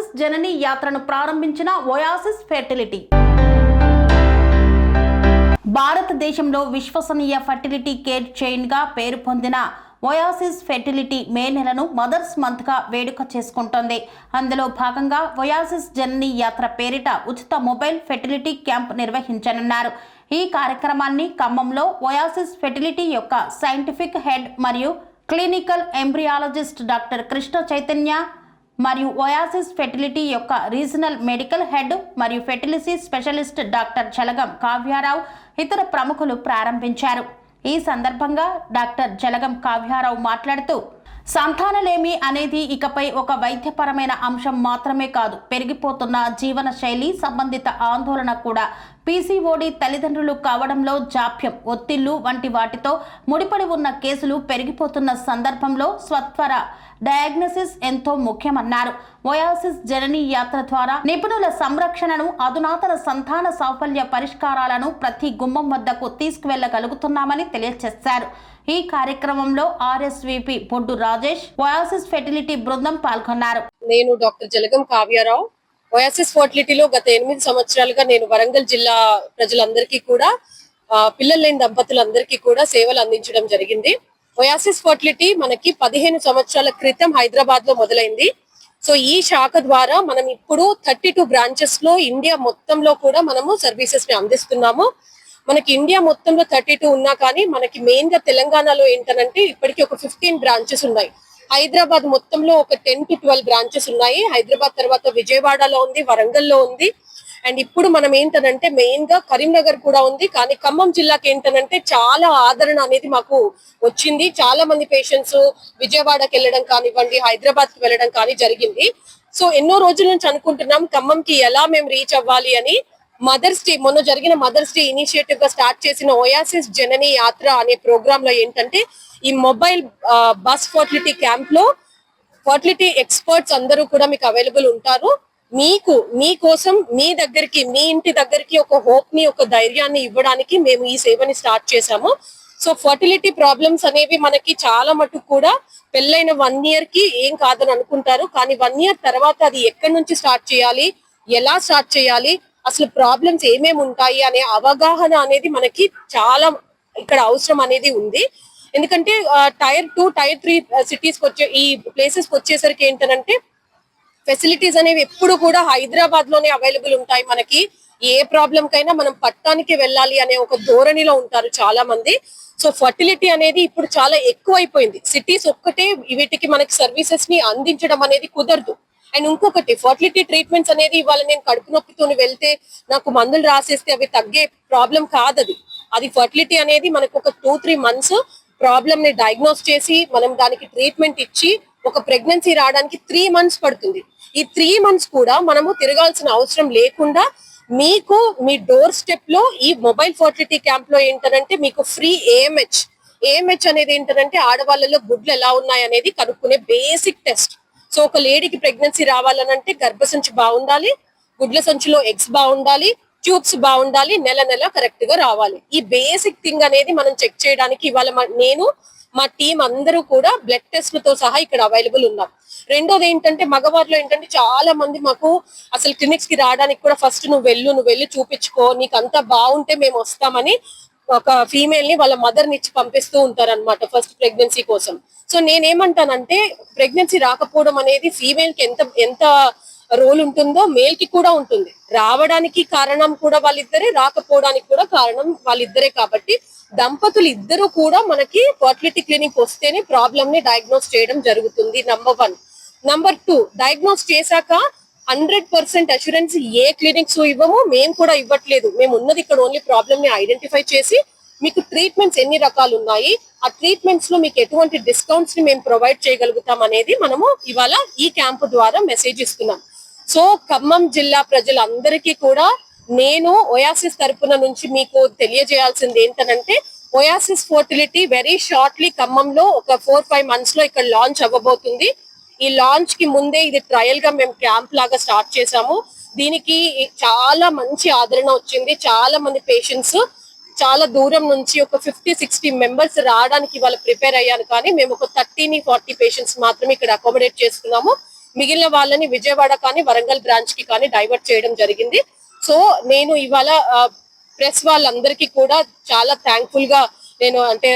Oasis జనని యాత్రను ప్రారంభించిన Oasis fertility. భారతదేశంలో విశ్వసనీయ ఫర్టిలిటీ కేర్ చైన్గా పేరు పొందిన ఓయాసిస్ ఫెర్టిలిటీ మే నెలను మదర్స్ మంత్గా వేడుక చేసుకుంటోంది. అందులో భాగంగా ఓయాసిస్ జనని యాత్ర పేరిట ఉచిత మొబైల్ ఫెర్టిలిటీ క్యాంప్ నిర్వహించనున్నారు. ఈ కార్యక్రమాన్ని ఖమ్మంలో ఓయాసిస్ ఫెర్టిలిటీ యొక్క సైంటిఫిక్ హెడ్ మరియు clinical embryologist doctor Krishna Chaitanya మరియు ఓయాసిస్ ఫెర్టిలిటీ యొక్క రీజనల్ మెడికల్ హెడ్ మరియు fertility specialist doctor Jalagam Kavya Rao ఇతర ప్రముఖులు ప్రారంభించారు. ఈ సందర్భంగా డాక్టర్ జలగం కావ్యారావు మాట్లాడుతూ, సంతానలేమి అనేది ఇకపై ఒక వైద్యపరమైన అంశం మాత్రమే కాదు, పెరిగిపోతున్న జీవన శైలి సంబంధిత ఆందోళన కూడా. పీసీఓడి తల్లిదండ్రులు కావడంలో జాప్యం, ఒత్తిళ్లు వంటి వాటితో ముడిపడి ఉన్న కేసులు పెరిగిపోతున్న సందర్భంలో స్వత్వర డయాగ్నోసిస్ ఎంతో ముఖ్యమన్నారు. ఓయాసిస్ జనని యాత్ర ద్వారా నిపుణుల సంరక్షణను, అధునాతన సంతాన సాఫల్య పరిష్కారాలను ప్రతి గుమ్మం వద్దకు తీసుకువెళ్లగలుగుతున్నామని తెలియజేశారు. ఈ కార్యక్రమంలో ఆర్ఎస్విపి బొడ్డు రాజేష్, ఓయాసిస్ ఫెర్టిలిటీ బృందం పాల్గొన్నారు. నేను డాక్టర్ జలగం కావ్యారావు. ఓయాసిస్ ఫర్టిలిటీలో గత 8 సంవత్సరాలుగా నేను వరంగల్ జిల్లా ప్రజలందరికీ కూడా, పిల్లలు లేని దంపతులందరికీ కూడా సేవలు అందించడం జరిగింది. ఓయాసిస్ ఫర్టిలిటీ మనకి 15 సంవత్సరాల క్రితం హైదరాబాద్ లో మొదలైంది. సో ఈ శాఖ ద్వారా మనం ఇప్పుడు 32 బ్రాంచెస్ లో ఇండియా మొత్తంలో కూడా మనము సర్వీసెస్ ని అందిస్తున్నాము. మనకి ఇండియా మొత్తంలో 32 ఉన్నా కానీ మనకి మెయిన్ గా తెలంగాణలో ఏంటనంటే ఇప్పటికీ ఒక 15 బ్రాంచెస్ ఉన్నాయి. హైదరాబాద్ మొత్తంలో ఒక 10 to 12 బ్రాంచెస్ ఉన్నాయి. హైదరాబాద్ తర్వాత విజయవాడలో ఉంది, వరంగల్లో ఉంది. అండ్ ఇప్పుడు మనం ఏంటనంటే మెయిన్ గా కరీంనగర్ కూడా ఉంది. కానీ ఖమ్మం జిల్లాకి ఏంటనంటే చాలా ఆదరణ అనేది మాకు వచ్చింది. చాలా మంది పేషెంట్స్ విజయవాడకి వెళ్ళడం కానివ్వండి, హైదరాబాద్ కి వెళ్ళడం కానీ జరిగింది. సో ఎన్నో రోజుల నుంచి అనుకుంటున్నాం ఖమ్మంకి ఎలా మేము రీచ్ అవ్వాలి అని. మదర్స్ డే, మొన్న జరిగిన మదర్స్ డే ఇనిషియేటివ్ గా స్టార్ట్ చేసిన ఓయాసిస్ జనని యాత్ర అనే ప్రోగ్రామ్ లో ఏంటంటే ఈ మొబైల్ బస్ ఫర్టిలిటీ క్యాంప్ లో ఫర్టిలిటీ ఎక్స్పర్ట్స్ అందరూ కూడా మీకు అవైలబుల్ ఉంటారు. మీకోసం మీ దగ్గరికి, మీ ఇంటి దగ్గరికి ఒక హోప్ ని, ఒక ధైర్యాన్ని ఇవ్వడానికి మేము ఈ సేవని స్టార్ట్ చేశాము. సో ఫర్టిలిటీ ప్రాబ్లమ్స్ అనేవి మనకి చాలా మటుకు కూడా పెళ్ళైన 1 year కి ఏం కాదని అనుకుంటారు. కానీ 1 year తర్వాత అది ఎక్కడి నుంచి స్టార్ట్ చేయాలి, ఎలా స్టార్ట్ చేయాలి, అసలు ప్రాబ్లమ్స్ ఏమేమి ఉంటాయి అనే అవగాహన అనేది మనకి చాలా ఇక్కడ అవసరం అనేది ఉంది. ఎందుకంటే Tier 2, Tier 3 సిటీస్ వచ్చే ఈ ప్లేసెస్ వచ్చేసరికి ఏంటంటే ఫెసిలిటీస్ అనేవి ఎప్పుడు కూడా హైదరాబాద్ లోనే అవైలబుల్ ఉంటాయి. మనకి ఏ ప్రాబ్లం కైనా మనం పట్టానికి వెళ్ళాలి అనే ఒక ధోరణిలో ఉంటారు చాలా మంది. సో ఫర్టిలిటీ అనేది ఇప్పుడు చాలా ఎక్కువ అయిపోయింది. సిటీస్ ఒక్కటే వీటికి మనకి సర్వీసెస్ ని అందించడం అనేది కుదరదు. అండ్ ఇంకొకటి, ఫర్టిలిటీ ట్రీట్మెంట్స్ అనేది ఇవాళ నేను కడుపు నొప్పితో వెళ్తే నాకు మందులు రాసేస్తే అవి తగ్గే ప్రాబ్లం కాదది. అది ఫర్టిలిటీ అనేది మనకు ఒక 2-3 months ప్రాబ్లమ్ ని డయాగ్నోస్ చేసి మనం దానికి ట్రీట్మెంట్ ఇచ్చి ఒక ప్రెగ్నెన్సీ రావడానికి 3 months పడుతుంది. ఈ 3 months కూడా మనము తిరగాల్సిన అవసరం లేకుండా మీకు మీ డోర్ స్టెప్ లో ఈ మొబైల్ ఫర్టిలిటీ క్యాంప్ లో ఏంటంటే మీకు ఫ్రీ ఏఎంహెచ్ అనేది ఏంటంటే ఆడవాళ్ళలో గుడ్లు ఎలా ఉన్నాయి అనేది కనుక్కునే బేసిక్ టెస్ట్. సో ఒక లేడీకి ప్రెగ్నెన్సీ రావాలనంటే గర్భసంచి బాగుండాలి, గుడ్ల సంచిలో ఎగ్స్ బాగుండాలి, ట్యూబ్స్ బాగుండాలి, నెల కరెక్ట్ గా రావాలి. ఈ బేసిక్ థింగ్ అనేది మనం చెక్ చేయడానికి ఇవాళ నేను, మా టీం అందరూ కూడా బ్లడ్ టెస్ట్లతో సహా ఇక్కడ అవైలబుల్ ఉన్నాం. రెండోది ఏంటంటే మగవారిలో ఏంటంటే చాలా మంది మాకు అసలు క్లినిక్స్ కి రావడానికి కూడా ఫస్ట్ నువ్వు వెళ్ళి చూపించుకో, నీకు అంతా బాగుంటే మేము వస్తామని ఒక ఫీమేల్ ని వాళ్ళ మదర్ ని ఇచ్చి పంపిస్తూ ఉంటారు అనమాట ఫస్ట్ ప్రెగ్నెన్సీ కోసం. సో నేనేమంటానంటే ప్రెగ్నెన్సీ రాకపోవడం అనేది ఫీమేల్ కి ఎంత రోల్ ఉంటుందో మేల్ కి కూడా ఉంటుంది. రావడానికి కారణం కూడా వాళ్ళిద్దరే, రాకపోవడానికి కూడా కారణం వాళ్ళిద్దరే. కాబట్టి దంపతులు ఇద్దరు కూడా మనకి ఫర్టిలిటీ క్లినిక్ వస్తేనే ప్రాబ్లమ్ ని డయాగ్నోస్ చేయడం జరుగుతుంది. నంబర్ 1. నంబర్ 2, డయాగ్నోస్ చేశాక 100% అష్యూరెన్స్ ఏ క్లినిక్స్ ఇవ్వము, మేము కూడా ఇవ్వట్లేదు. మేము ఉన్నది ఇక్కడ ఓన్లీ ప్రాబ్లమ్ ని ఐడెంటిఫై చేసి మీకు ట్రీట్మెంట్స్ ఎన్ని రకాలు ఉన్నాయి, ఆ ట్రీట్మెంట్స్ లో మీకు ఎటువంటి డిస్కౌంట్స్ ని మేము ప్రొవైడ్ చేయగలుగుతాం అనేది మనము ఇవాళ ఈ క్యాంపు ద్వారా మెసేజ్ ఇస్తున్నాం. సో ఖమ్మం జిల్లా ప్రజలందరికీ కూడా నేను ఓయాసిస్ తరపున నుంచి మీకు తెలియజేయాల్సింది ఏంటంటే ఓయాసిస్ ఫర్టిలిటీ వెరీ షార్ట్లీ ఖమ్మంలో ఒక 4-5 months లో ఇక్కడ లాంచ్ అవ్వబోతుంది. ఈ లాంచ్ కి ముందే ఇది ట్రయల్ గా మేము క్యాంప్ లాగా స్టార్ట్ చేసాము. దీనికి చాలా మంచి ఆదరణ వచ్చింది. చాలా మంది పేషెంట్స్ చాలా దూరం నుంచి ఒక 50-60 మెంబర్స్ రావడానికి వాళ్ళు ప్రిపేర్ అయ్యారు. కానీ మేము ఒక 30-40 పేషెంట్స్ మాత్రమే ఇక్కడ అకామిడేట్ చేసుకున్నాము. మిగిలిన వాళ్ళని విజయవాడ కానీ వరంగల్ బ్రాంచ్ కి కానీ డైవర్ట్ చేయడం జరిగింది. సో నేను ఇవాళ ప్రెస్ వాళ్ళందరికీ కూడా చాలా థ్యాంక్ఫుల్ గా నేను అంటే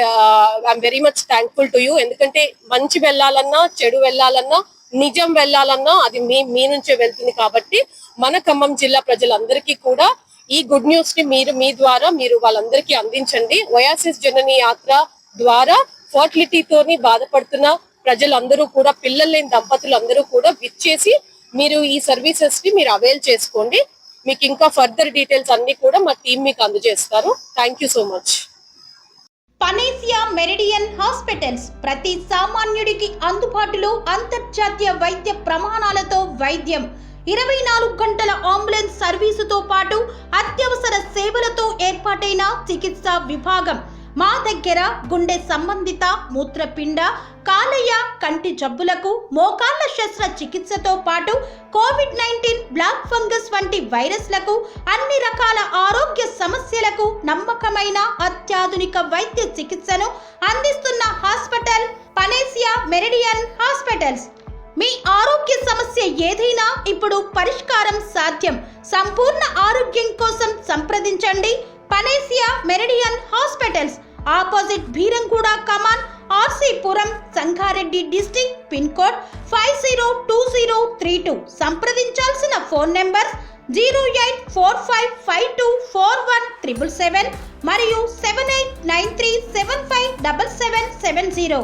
I'm very much thankful to you. ఎందుకంటే మంచి వెళ్ళాలన్నా చెడు వెళ్ళాలన్నా నిజం వెళ్ళాలన్నా అది మీ నుంచే వెళ్తుంది. కాబట్టి మన ఖమ్మం జిల్లా ప్రజలందరికీ కూడా ఈ గుడ్ న్యూస్ ని మీ ద్వారా మీరు వాళ్ళందరికీ అందించండి. ఒయాసిస్ జనని యాత్ర ద్వారా ఫర్టిలిటీతోని బాధపడుతున్న ప్రజలందరూ కూడా, పిల్లలు లేని దంపతులందరూ కూడా విచ్చేసి మీరు ఈ సర్వీసెస్ ని మీరు అవైల్ చేసుకోండి. మీకు ఇంకా ఫర్దర్ డీటెయిల్స్ అన్ని కూడా మా టీం మీకు అందజేస్తారు. Thank you so much. Panacea Meridian hospitals ప్రతి సామాన్యుడికి అందుబాటులో అంతర్జాతీయ వైద్య ప్రమాణాలతో వైద్యం, 24 గంటల అంబులెన్స్ సర్వీసుతో పాటు అత్యవసర సేవలతో ఏర్పాటైన చికిత్సా విభాగం. మా దగ్గర గుండె సంబంధిత, మూత్రపిండ, కాలేయ, కంటి జబ్బులకు, మోకాళ్ల శస్త్రచికిత్సతో పాటు కోవిడ్-19, బ్లాక్ ఫంగస్ వంటి వైరస్లకు, అన్ని రకాల ఆరోగ్య సమస్యలకు నమ్మకమైన అత్యాధునిక వైద్య చికిత్సను అందిస్తున్న హాస్పిటల్ పనేసియా మెరిడియన్ హాస్పిటల్స్. మీ ఆరోగ్య సమస్య ఏదైనా ఇప్పుడు పరిష్కారం సాధ్యం. సంపూర్ణ ఆరోగ్యం కోసం సంప్రదించండి Panacea Meridian hospitals. Opposite Bheeramguda Kaman, RC Puram, Sangareddy district. Pin code 502032. సంప్రదించాల్సిన ఫోన్ నెంబర్ 0845524177 మరియు 7893757770.